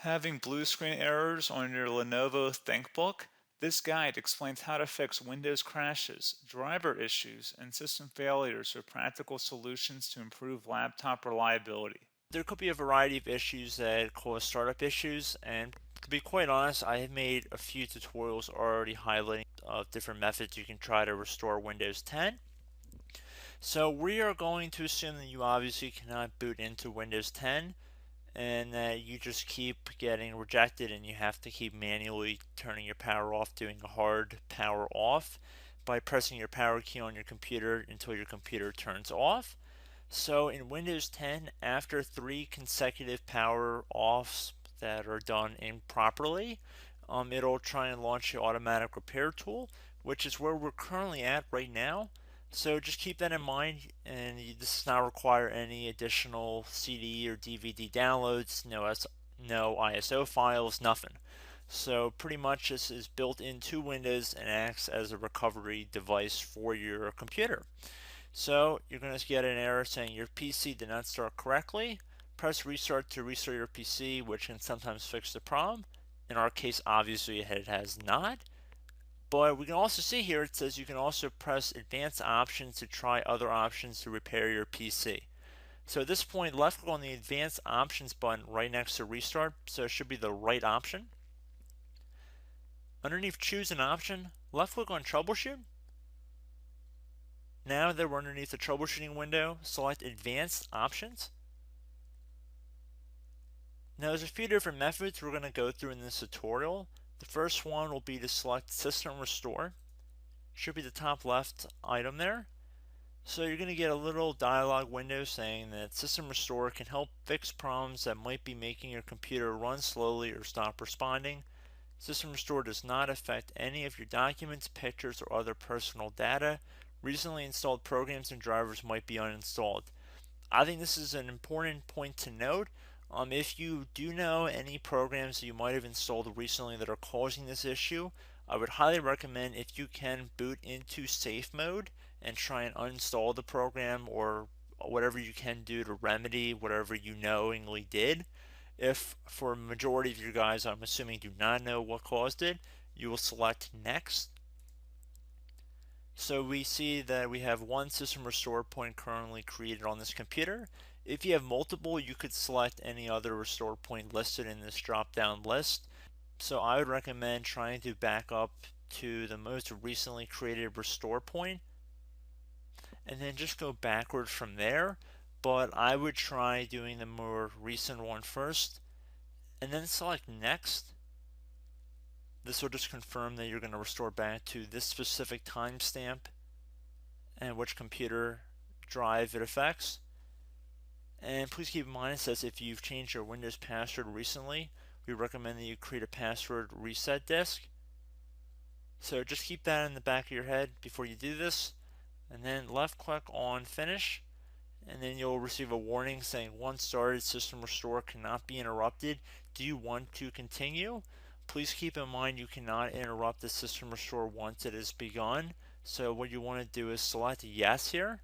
Having blue screen errors on your Lenovo ThinkBook? This guide explains how to fix Windows crashes, driver issues, and system failures with practical solutions to improve laptop reliability. There could be a variety of issues that cause startup issues, and to be quite honest, I have made a few tutorials already highlighting different methods you can try to restore Windows 10. So we are going to assume that you obviously cannot boot into Windows 10 and that you just keep getting rejected and you have to keep manually turning your power off, doing a hard power off by pressing your power key on your computer until your computer turns off. So in Windows 10, after 3 consecutive power offs that are done improperly, it'll try and launch the automatic repair tool, which is where we're currently at right now. So just keep that in mind, and this does not require any additional CD or DVD downloads, no ISO files, nothing. So pretty much this is built into Windows and acts as a recovery device for your computer. So you're going to get an error saying your PC did not start correctly. Press restart to restart your PC, which can sometimes fix the problem. In our case, obviously it has not. But we can also see here it says you can also press advanced options to try other options to repair your PC. So at this point, left click on the advanced options button right next to restart, so it should be the right option. Underneath choose an option, left click on troubleshoot. Now that we're underneath the troubleshooting window, select advanced options. Now there's a few different methods we're going to go through in this tutorial. The first one will be to select System Restore. Should be the top left item there. So you're going to get a little dialog window saying that System Restore can help fix problems that might be making your computer run slowly or stop responding. System Restore does not affect any of your documents, pictures, or other personal data. Recently installed programs and drivers might be uninstalled. I think this is an important point to note. If you do know any programs that you might have installed recently that are causing this issue, I would highly recommend if you can boot into safe mode and try and uninstall the program or whatever you can do to remedy whatever you knowingly did. If for a majority of you guys, I'm assuming do not know what caused it, you will select next. So we see that we have one system restore point currently created on this computer. If you have multiple, you could select any other restore point listed in this drop down list. So I would recommend trying to back up to the most recently created restore point and then just go backwards from there. But I would try doing the more recent one first and then select next. This will just confirm that you're going to restore back to this specific timestamp and which computer drive it affects. And please keep in mind it says if you've changed your Windows password recently, we recommend that you create a password reset disk. So just keep that in the back of your head before you do this. And then left click on finish. And then you'll receive a warning saying once started, system restore cannot be interrupted. Do you want to continue? Please keep in mind you cannot interrupt the system restore once it is begun. So what you want to do is select yes here,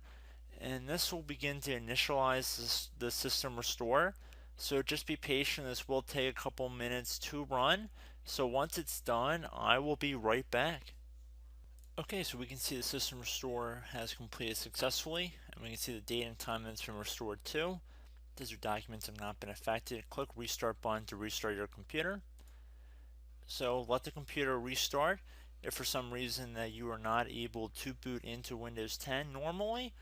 and this will begin to initialize the system restore. So just be patient, this will take a couple minutes to run. So once it's done, I will be right back. Okay, so we can see the system restore has completed successfully, and we can see the date and time that it's been restored to. These your documents have not been affected. Click restart button to restart your computer. So let the computer restart. If for some reason that you are not able to boot into Windows 10 normally,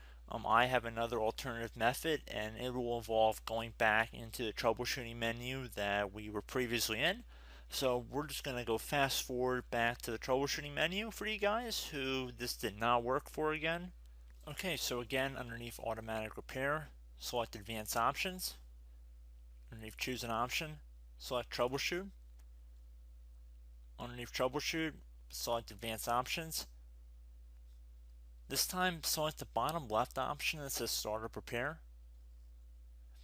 I have another alternative method, and it will involve going back into the troubleshooting menu that we were previously in. So we're just going to go fast forward back to the troubleshooting menu for you guys who this did not work for again. Okay, so again, underneath automatic repair, select advanced options. Underneath choose an option, select troubleshoot. Underneath troubleshoot, select advanced options. This time, select the bottom left option that says Startup Repair.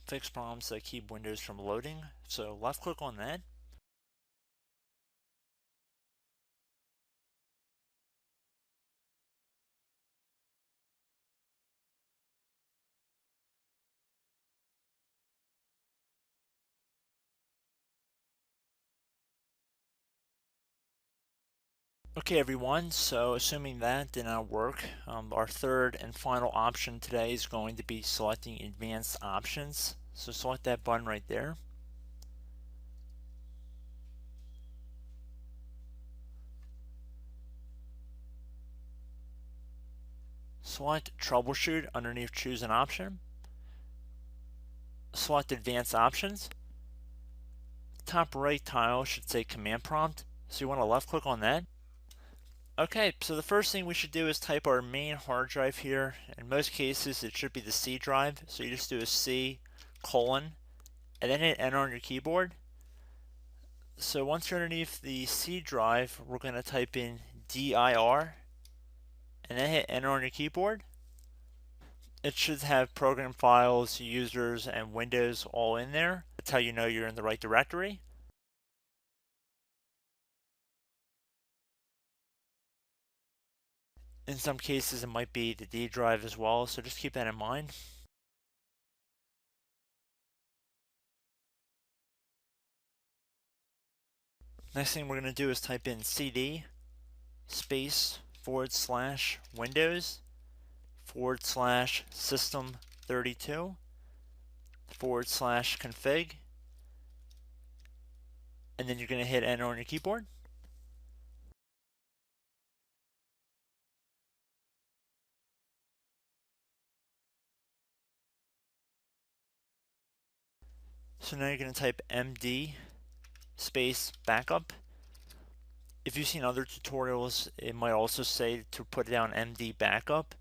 Fix problems that keep Windows from loading. So left click on that. Okay everyone, so assuming that did not work, our third and final option today is going to be selecting advanced options. So select that button right there. Select troubleshoot underneath choose an option. Select advanced options. Top right tile should say command prompt, so you want to left click on that. Okay, so the first thing we should do is type our main hard drive here. In most cases it should be the C drive, so you just do a C colon and then hit enter on your keyboard. So once you're underneath the C drive, we're going to type in dir and then hit enter on your keyboard. It should have program files, users, and Windows all in there. That's how you know you're in the right directory. In some cases, it might be the D drive as well, so just keep that in mind. Next thing we're going to do is type in cd space / Windows / system32 / config, and then you're going to hit enter on your keyboard. So now you're going to type md space backup. If you've seen other tutorials, it might also say to put down md backup.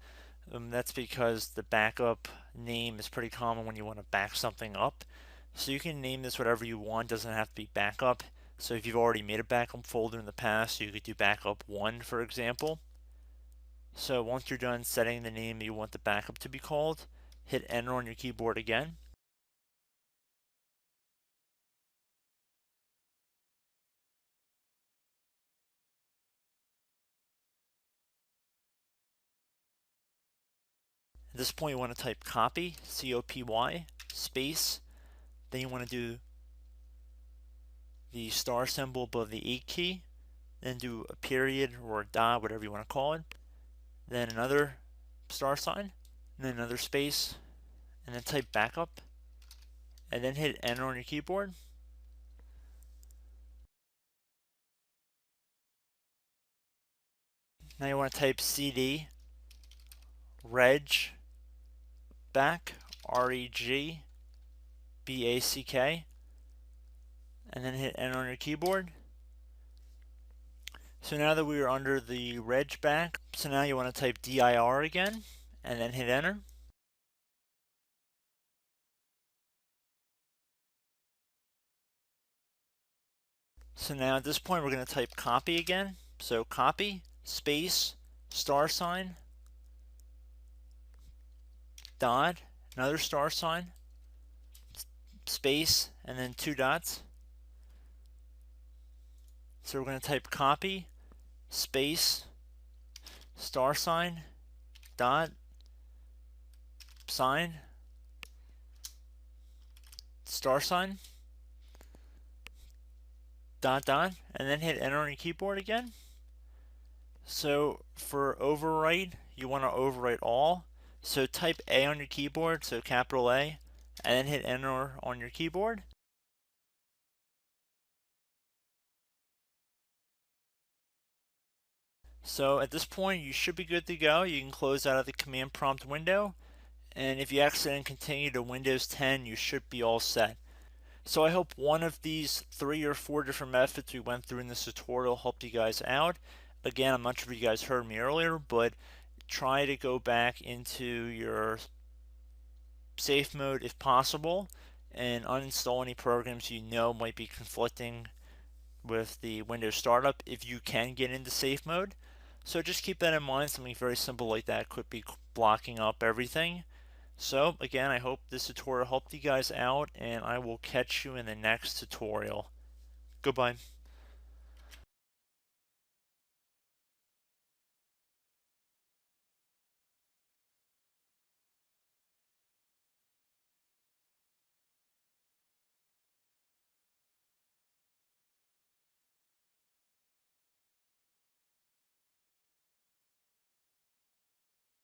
That's because the backup name is pretty common when you want to back something up. So you can name this whatever you want, doesn't have to be backup. So if you've already made a backup folder in the past, you could do backup 1, for example. So once you're done setting the name you want the backup to be called, hit enter on your keyboard again. At this point you want to type copy, C-O-P-Y, space, then you want to do the star symbol above the 8 key, then do a period or a dot, whatever you want to call it, then another star sign, and then another space, and then type backup, and then hit enter on your keyboard. Now you want to type cd reg back, REG BACK, and then hit enter on your keyboard. So now that we are under the reg back, so now you want to type dir again, and then hit enter. So now at this point we're going to type copy again. So copy, space, star sign, dot, another star sign, space, and then 2 dots. So we're going to type copy, space, star sign, dot, sign, star sign, dot, dot, and then hit enter on your keyboard again. So for overwrite, you want to overwrite all. So type A on your keyboard, so capital A, and then hit enter on your keyboard. So at this point, you should be good to go. You can close out of the command prompt window. And if you accidentally continue to Windows 10, you should be all set. So I hope one of these 3 or 4 different methods we went through in this tutorial helped you guys out. Again, I'm not sure if you guys heard me earlier, but try to go back into your safe mode if possible and uninstall any programs you know might be conflicting with the Windows startup if you can get into safe mode. So just keep that in mind. Something very simple like that could be blocking up everything. So again, I hope this tutorial helped you guys out, and I will catch you in the next tutorial. Goodbye.